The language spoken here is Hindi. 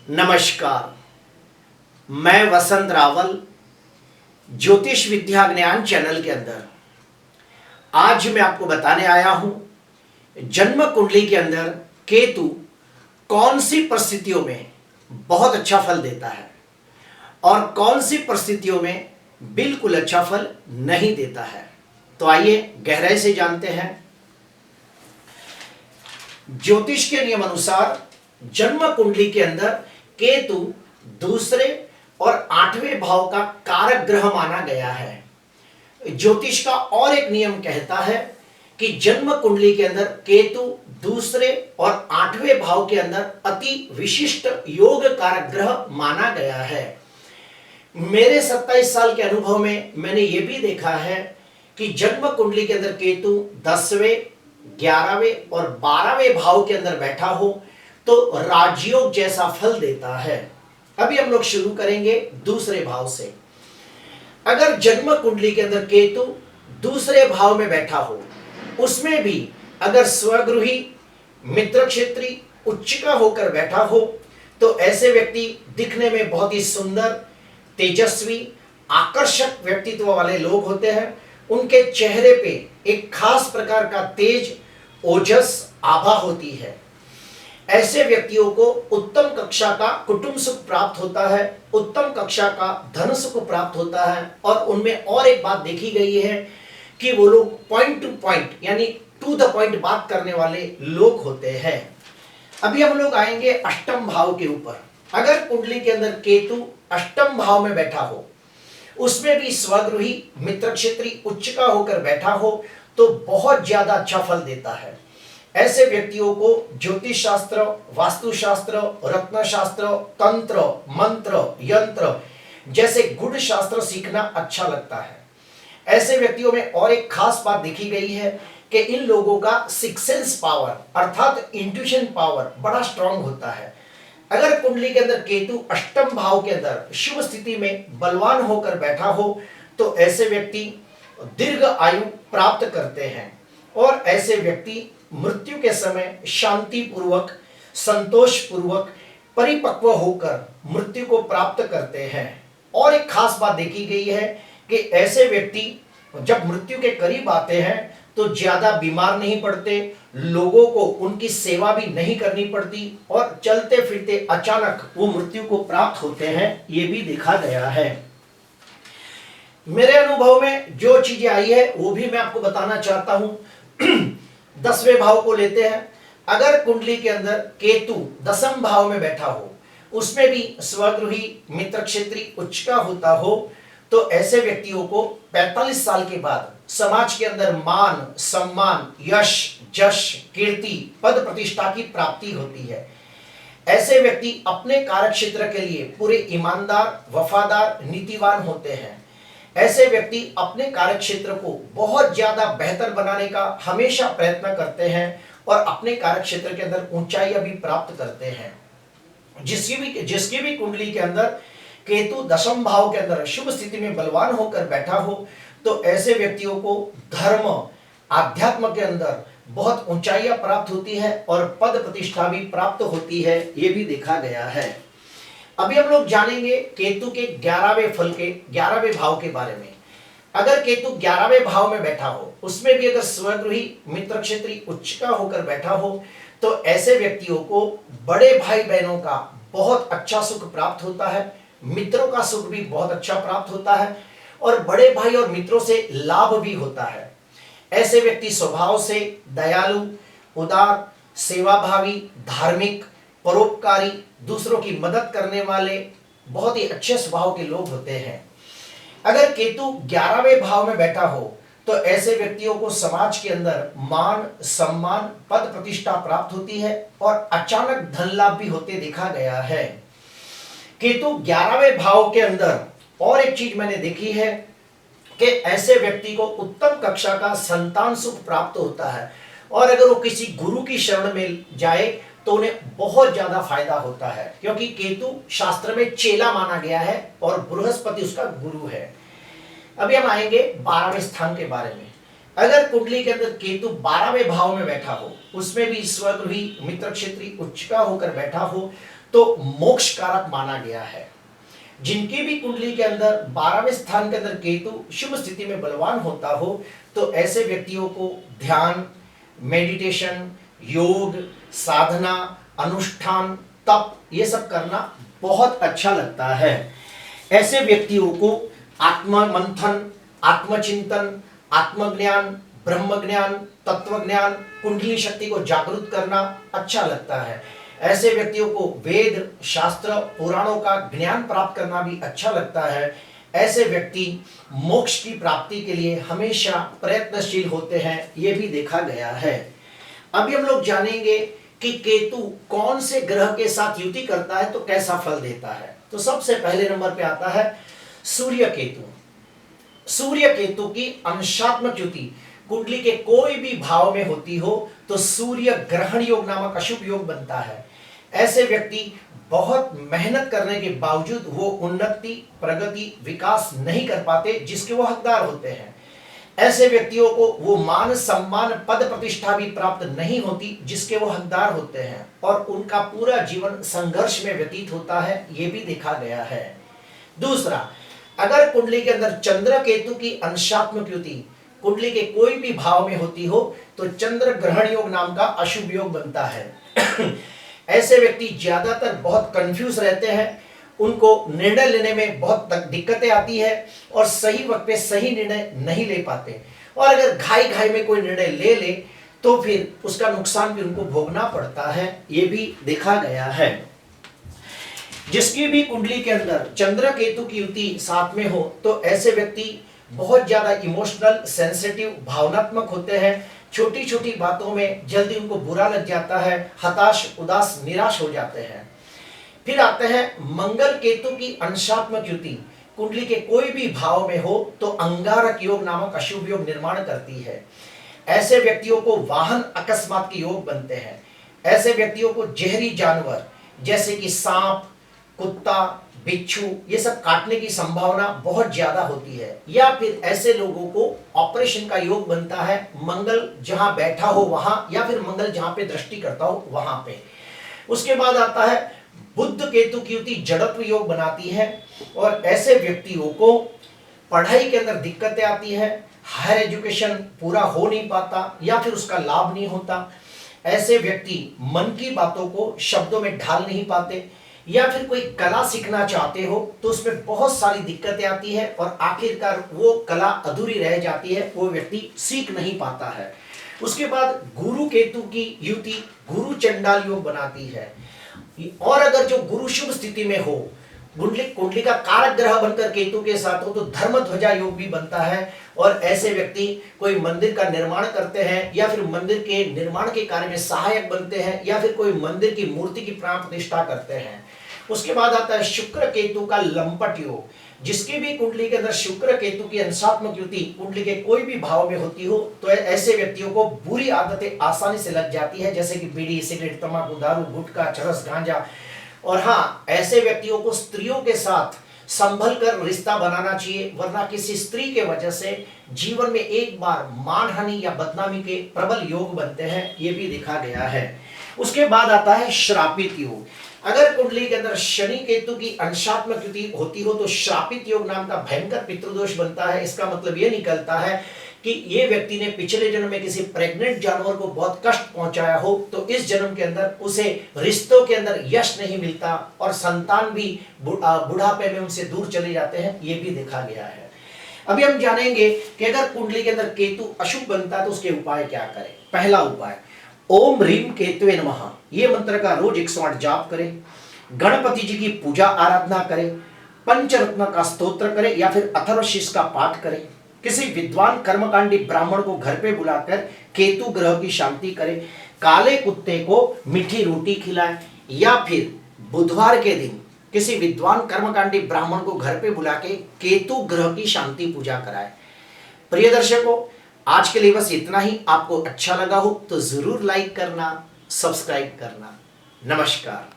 नमस्कार। मैं वसंत रावल ज्योतिष विद्या ज्ञान चैनल के अंदर आज मैं आपको बताने आया हूं जन्म कुंडली के अंदर केतु कौन सी परिस्थितियों में बहुत अच्छा फल देता है और कौन सी परिस्थितियों में बिल्कुल अच्छा फल नहीं देता है। तो आइए गहराई से जानते हैं। ज्योतिष के नियम अनुसार जन्म कुंडली के अंदर केतु दूसरे और 8वें भाव का कारक ग्रह माना गया है। ज्योतिष का और एक नियम कहता है कि जन्म कुंडली के अंदर केतु दूसरे और 8वें भाव के अंदर अति विशिष्ट योग कारक ग्रह माना गया है। मेरे 27 साल के अनुभव में मैंने यह भी देखा है कि जन्म कुंडली के अंदर केतु 10वें, 11वें और 12वें भाव के अंदर बैठा हो तो राजयोग जैसा फल देता है। अभी हम लोग शुरू करेंगे दूसरे भाव से। अगर जन्म कुंडली के अंदर केतु दूसरे भाव में बैठा हो, उसमें भी अगर स्वगृही, मित्र क्षेत्री, उच्चिका होकर बैठा हो तो ऐसे व्यक्ति दिखने में बहुत ही सुंदर, तेजस्वी, आकर्षक व्यक्तित्व वाले लोग होते हैं। उनके चेहरे पे एक खास प्रकार का तेज, ओजस, आभा होती है। ऐसे व्यक्तियों को उत्तम कक्षा का कुटुंब सुख प्राप्त होता है, उत्तम कक्षा का धन सुख प्राप्त होता है। और उनमें और एक बात देखी गई है कि वो लोग पॉइंट टू पॉइंट यानी टू द पॉइंट बात करने वाले लोग होते हैं। अभी हम लोग आएंगे अष्टम भाव के ऊपर। अगर कुंडली के अंदर केतु अष्टम भाव में बैठा हो, उसमें भी स्वगृही, मित्र क्षेत्री, उच्चिका होकर बैठा हो तो बहुत ज्यादा अच्छा फल देता है। ऐसे व्यक्तियों को ज्योतिष शास्त्र, वास्तु शास्त्र, रत्न शास्त्र, तंत्र, मंत्र, यंत्र जैसे गुढ़ शास्त्र सीखना अच्छा लगता है। ऐसे व्यक्तियों में और एक खास बात देखी गई है कि इन लोगों का सिक्स सेंस पावर अर्थात इंट्यूशन पावर बड़ा स्ट्रांग होता है। अगर कुंडली के अंदर केतु अष्टम भाव के अंदर शुभ स्थिति में बलवान होकर बैठा हो तो ऐसे व्यक्ति दीर्घ आयु प्राप्त करते हैं और ऐसे व्यक्ति मृत्यु के समय शांति पूर्वक, संतोष पूर्वक, परिपक्व होकर मृत्यु को प्राप्त करते हैं। और एक खास बात देखी गई है कि ऐसे व्यक्ति जब मृत्यु के करीब आते हैं तो ज्यादा बीमार नहीं पड़ते, लोगों को उनकी सेवा भी नहीं करनी पड़ती और चलते फिरते अचानक वो मृत्यु को प्राप्त होते हैं। ये भी देखा गया है। मेरे अनुभव में जो चीजें आई है वो भी मैं आपको बताना चाहता हूं। 10वें भाव को लेते हैं। अगर कुंडली के अंदर केतु 10वें भाव में बैठा हो, उसमें भी स्वगृही, मित्र क्षेत्री, उच्चिका होता हो तो ऐसे व्यक्तियों को 45 साल के बाद समाज के अंदर मान, सम्मान, यश, जश, कीर्ति, पद प्रतिष्ठा की प्राप्ति होती है। ऐसे व्यक्ति अपने कार्य क्षेत्र के लिए पूरे ईमानदार, वफादार, नीतिवान होते हैं। ऐसे व्यक्ति अपने कार्य क्षेत्र को बहुत ज्यादा बेहतर बनाने का हमेशा प्रयत्न करते हैं और अपने कार्य क्षेत्र के अंदर ऊंचाइयां भी प्राप्त करते हैं। जिसकी भी कुंडली के अंदर केतु 10वें भाव के अंदर शुभ स्थिति में बलवान होकर बैठा हो तो ऐसे व्यक्तियों को धर्म, आध्यात्म के अंदर बहुत ऊंचाइयां प्राप्त होती है और पद प्रतिष्ठा भी प्राप्त होती है। ये भी देखा गया है। अभी हम लोग जानेंगे केतु के 11वें फल के 11वें भाव के बारे में। अगर केतु 11वें भाव में बैठा हो, उसमें भी अगर स्वगृही, मित्र क्षेत्री, उच्चिका होकर बैठा हो तो ऐसे व्यक्तियों को बड़े भाई बहनों का बहुत अच्छा सुख प्राप्त होता है, मित्रों का सुख भी बहुत अच्छा प्राप्त होता है और बड़े भाई और मित्रों से लाभ भी होता है। ऐसे व्यक्ति स्वभाव से दयालु, उदार, सेवाभावी, धार्मिक, परोपकारी, दूसरों की मदद करने वाले बहुत ही अच्छे स्वभाव के लोग होते हैं। अगर केतु 11वें भाव में बैठा हो तो ऐसे व्यक्तियों को समाज के अंदर मान, सम्मान, पद प्रतिष्ठा प्राप्त होती है और अचानक धन लाभ भी होते देखा गया है। केतु 11वें भाव के अंदर और एक चीज मैंने देखी है कि ऐसे व्यक्ति को उत्तम कक्षा का संतान सुख प्राप्त होता है और अगर वो किसी गुरु की शरण में जाए तो उन्हें बहुत ज्यादा फायदा होता है, क्योंकि केतु शास्त्र में चेला माना गया है और बृहस्पति उसका गुरु है। अभी हम आएंगे 12वें स्थान के बारे में। अगर कुंडली के अंदर केतु 12वें भाव में बैठा हो, उसमें भी स्वगृही, मित्र क्षेत्री, उच्चिका होकर बैठा हो तो मोक्ष कारक माना गया है। जिनकी भी कुंडली के अंदर 12वें स्थान के अंदर केतु शुभ स्थिति में बलवान होता हो तो ऐसे व्यक्तियों को ध्यान, मेडिटेशन, योग, साधना, अनुष्ठान, तप ये सब करना बहुत अच्छा लगता है। ऐसे व्यक्तियों को आत्म मंथन, आत्मचिंतन, आत्मज्ञान, ब्रह्म ज्ञान, तत्व ज्ञान, कुंडली शक्ति को जागृत करना अच्छा लगता है। ऐसे व्यक्तियों को वेद, शास्त्र, पुराणों का ज्ञान प्राप्त करना भी अच्छा लगता है। ऐसे व्यक्ति मोक्ष की प्राप्ति के लिए हमेशा प्रयत्नशील होते हैं, ये भी देखा गया है। अभी हम लोग जानेंगे कि केतु कौन से ग्रह के साथ युति करता है तो कैसा फल देता है। तो सबसे पहले नंबर पे आता है सूर्य केतु। सूर्य केतु की अंशात्मक युति कुंडली के कोई भी भाव में होती हो तो सूर्य ग्रहण योग नामक अशुभ योग बनता है। ऐसे व्यक्ति बहुत मेहनत करने के बावजूद वो उन्नति, प्रगति, विकास नहीं कर पाते जिसके वो हकदार होते हैं। ऐसे व्यक्तियों को वो मान सम्मान, पद प्रतिष्ठा भी प्राप्त नहीं होती जिसके वो हकदार होते हैं और उनका पूरा जीवन संघर्ष में व्यतीत होता है, ये भी देखा गया है। दूसरा, अगर कुंडली के अंदर चंद्र केतु की अंशात्मक युति कुंडली के कोई भी भाव में होती हो तो चंद्र ग्रहण योग नाम का अशुभ योग बनता है। ऐसे व्यक्ति ज्यादातर बहुत कंफ्यूज रहते हैं, उनको निर्णय लेने में बहुत दिक्कतें आती है और सही वक्त पे सही निर्णय नहीं ले पाते और अगर घाई घाई में कोई निर्णय ले ले तो फिर उसका नुकसान भी उनको भोगना पड़ता है, ये भी देखा गया है। जिसकी भी कुंडली के अंदर चंद्र केतु की युति साथ में हो तो ऐसे व्यक्ति बहुत ज्यादा इमोशनल, सेंसिटिव, भावनात्मक होते हैं। छोटी छोटी बातों में जल्दी उनको बुरा लग जाता है, हताश, उदास, निराश हो जाते हैं। फिर आते हैं मंगल केतु की अंशात्मक युति कुंडली के कोई भी भाव में हो तो अंगारक योग नामक अशुभ योग निर्माण करती है। ऐसे व्यक्तियों को वाहन अकस्मात के योग बनते हैं। ऐसे व्यक्तियों को जहरी जानवर जैसे कि सांप, कुत्ता, बिच्छू ये सब काटने की संभावना बहुत ज्यादा होती है या फिर ऐसे लोगों को ऑपरेशन का योग बनता है। मंगल जहां बैठा हो वहां या फिर मंगल जहां पे दृष्टि करता हो वहां पे। उसके बाद आता है बुध केतु की युति जड़त्व योग बनाती है और ऐसे व्यक्तियों को पढ़ाई के अंदर दिक्कतें आती है, हायर एजुकेशन पूरा हो नहीं पाता या फिर उसका लाभ नहीं होता। ऐसे व्यक्ति मन की बातों को शब्दों में ढाल नहीं पाते या फिर कोई कला सीखना चाहते हो तो उसमें बहुत सारी दिक्कतें आती है और आखिरकार वो कला अधूरी रह जाती है, वो व्यक्ति सीख नहीं पाता है। उसके बाद गुरु केतु की युति गुरु चंडाल योग बनाती है और अगर जो गुरु शुभ स्थिति में हो, कुंडली का कारक ग्रह बनकर केतु के साथ हो तो धर्म ध्वजा योग भी बनता है और ऐसे व्यक्ति कोई मंदिर का निर्माण करते हैं या फिर मंदिर के निर्माण के कार्य में सहायक बनते हैं या फिर कोई मंदिर की मूर्ति की प्राण प्रतिष्ठा करते हैं। उसके बाद आता है शुक्र केतु का लंपट योग। जिसकी भी कुंडली के अंदर शुक्र केतु की अंशात्मक युति कुंडली के कोई भी भाव में होती हो तो ऐसे व्यक्तियों को बुरी आदतें आसानी से लग जाती है जैसे कि बीड़ी, सिगरेट, तंबाकू, दारू, गुटखा, चरस, गांजा। और हाँ, ऐसे व्यक्तियों को स्त्रियों के साथ संभल कर रिश्ता बनाना चाहिए वरना किसी स्त्री के वजह से जीवन में एक बार मानहानि या बदनामी के प्रबल योग बनते हैं, ये भी देखा गया है। उसके बाद आता है श्रापित योग। अगर कुंडली के अंदर शनि केतु की अंशात्मक युति होती हो तो श्रापित योग नाम का भयंकर पितृदोष बनता है। इसका मतलब ये निकलता है कि ये व्यक्ति ने पिछले जन्म में किसी प्रेग्नेंट जानवर को बहुत कष्ट पहुंचाया हो तो इस जन्म के अंदर उसे रिश्तों के अंदर यश नहीं मिलता और संतान भी बुढ़ापे में उनसे दूर चले जाते हैं, ये भी देखा गया है। अभी हम जानेंगे कि अगर कुंडली के अंदर केतु अशुभ बनता है तो उसके उपाय क्या करें। पहला उपाय, ओम ह्रीम केतवे नमः ये मंत्र का रोज 108 जाप करें, गणपति जी की पूजा आराधना करें, पंचरत्न का स्तोत्र करें या फिर अथर्वशीष का पाठ करें। किसी विद्वान कर्मकांडी ब्राह्मण को घर पे बुलाकर केतु ग्रह की शांति करें, काले कुत्ते को मीठी रोटी खिलाएं या फिर बुधवार के दिन किसी विद्वान कर्मकांडी ब्राह्मण को घर पे बुला के केतु ग्रह की शांति पूजा कराएं। प्रिय दर्शकों, आज के लिए बस इतना ही। आपको अच्छा लगा हो तो जरूर लाइक करना, सब्सक्राइब करना। नमस्कार।